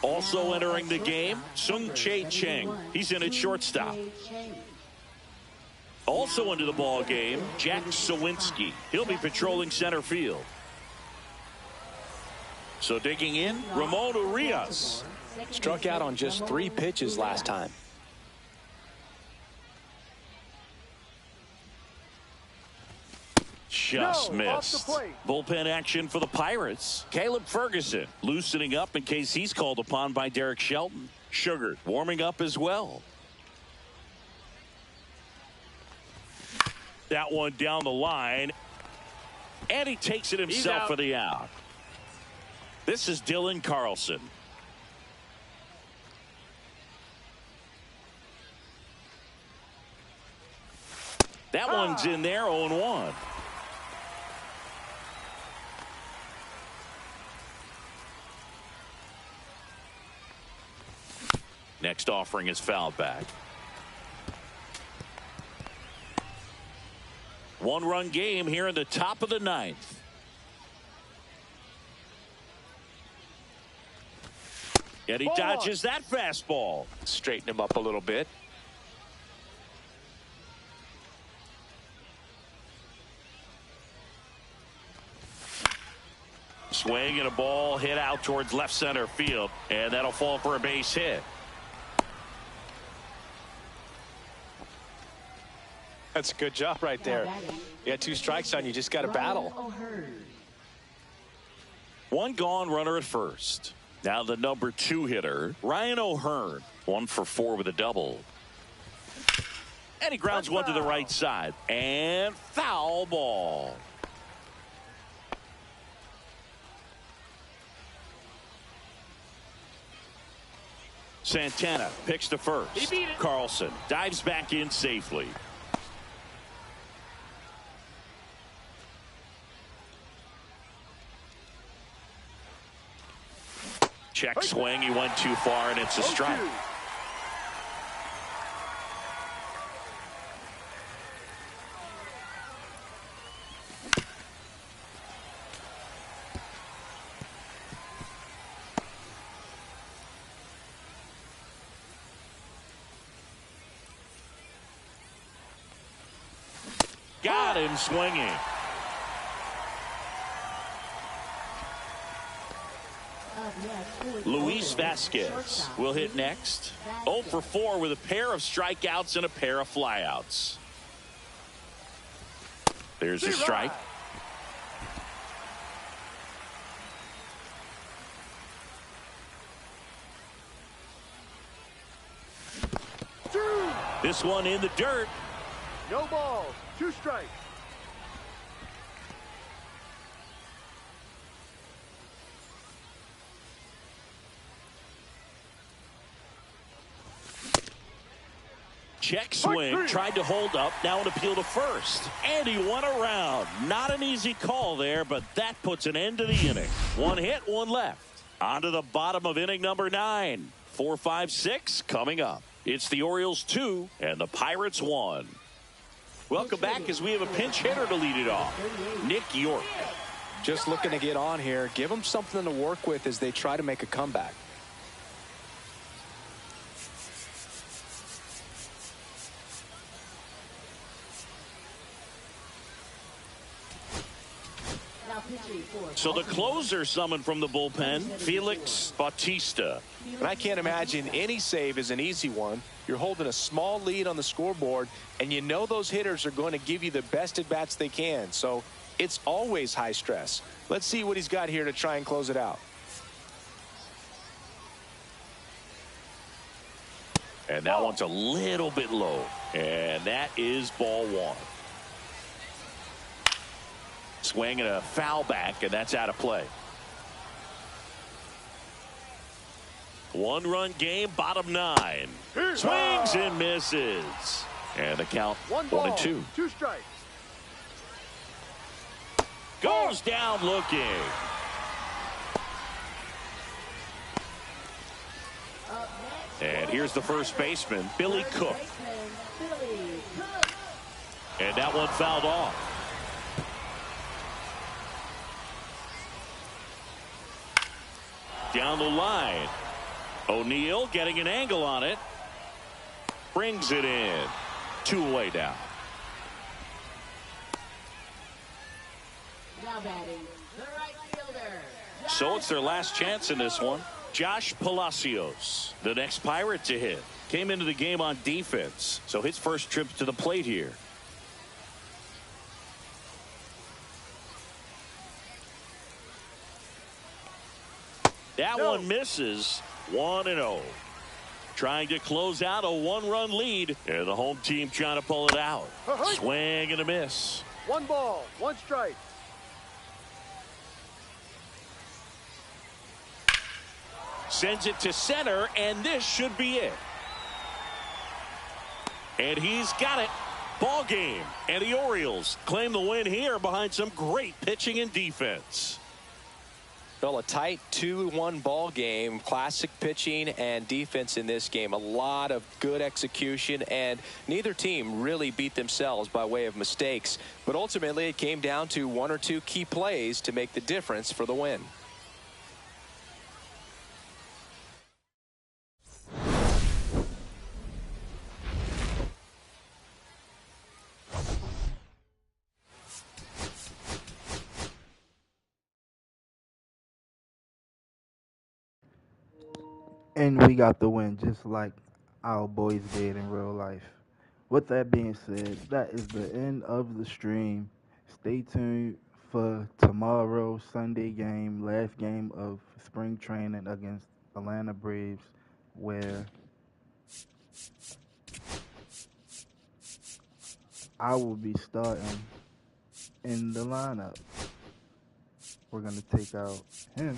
Also entering the game, Sung-Chae Cheng. He's in at shortstop. Also into the ball game, Jack Sawinski. He'll be patrolling center field. So digging in, Ramon Urias.
Struck out on just 3 pitches last time.
Just
No, off the
missed.
plate.
Bullpen action for the Pirates. Caleb Ferguson loosening up in case he's called upon by Derek Shelton. Sugar warming up as well. That one down the line. And he takes it himself for the out. This is Dylan Carlson. That one's in there, 0-1. Next offering is fouled back. 1-run game here in the top of the 9th. And he dodges that fastball.
Straighten him up a little bit.
Swing and a ball hit out towards left center field, and that'll fall for a base hit.
That's a good job right there. You got 2 strikes on you, just got to battle.
One gone, runner at first. Now the number 2 hitter, Ryan O'Hearn, 1 for 4 with a double. And he grounds one to the right side. And foul ball. Santana picks to first. Carlson dives back in safely. Check swing. He went too far, and it's a strike. Got him swinging. Luis Vasquez will hit next. 0 for 4 with a pair of strikeouts and a pair of flyouts. There's a strike. This one in the dirt.
No balls. 2 strikes.
Check swing, tried to hold up, now an appeal to first. And he won around. Not an easy call there, but that puts an end to the inning. 1 hit, 1 left. On to the bottom of inning number 9. 4, 5, 6 coming up. It's the Orioles 2 and the Pirates 1. Welcome back as we have a pinch hitter to lead it off. Nick York.
Just looking to get on here. Give them something to work with as they try to make a comeback.
So the closer summoned from the bullpen, Felix Bautista.
And I can't imagine any save is an easy one. You're holding a small lead on the scoreboard, and you know those hitters are going to give you the best at-bats they can. So it's always high stress. Let's see what he's got here to try and close it out.
And that one's a little bit low. And that is ball 1. Swing and a foul back, and that's out of play. 1-run game, bottom 9. Swings and misses. And the count
1 ball,
1-2.
2 strikes.
Goes down looking. And here's the first baseman, Billy Cook. And that one fouled off. Down the line. O'Neill getting an angle on it. Brings it in. 2 away now.
Now batting, the right fielder.
So it's their last chance in this one. Josh Palacios, the next Pirate to hit. Came into the game on defense. So his first trip to the plate here. That one misses. 1-0. Trying to close out a 1-run lead. And the home team trying to pull it out. Swing and a miss.
1 ball, 1 strike.
Sends it to center, and this should be it. And he's got it. Ball game. And the Orioles claim the win here behind some great pitching and defense.
Well, a tight 2-1 ball game. Classic pitching and defense in this game. A lot of good execution, and neither team really beat themselves by way of mistakes. But ultimately, it came down to 1 or 2 key plays to make the difference for the win.
And we got the win just like our boys did in real life. With that being said, that is the end of the stream. Stay tuned for tomorrow's Sunday game, last game of spring training against Atlanta Braves, where I will be starting in the lineup. We're going to take out him.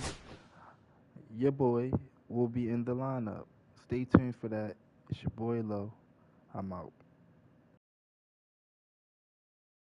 Your boy will be in the lineup. Stay tuned for that. It's your boy Low. I'm out.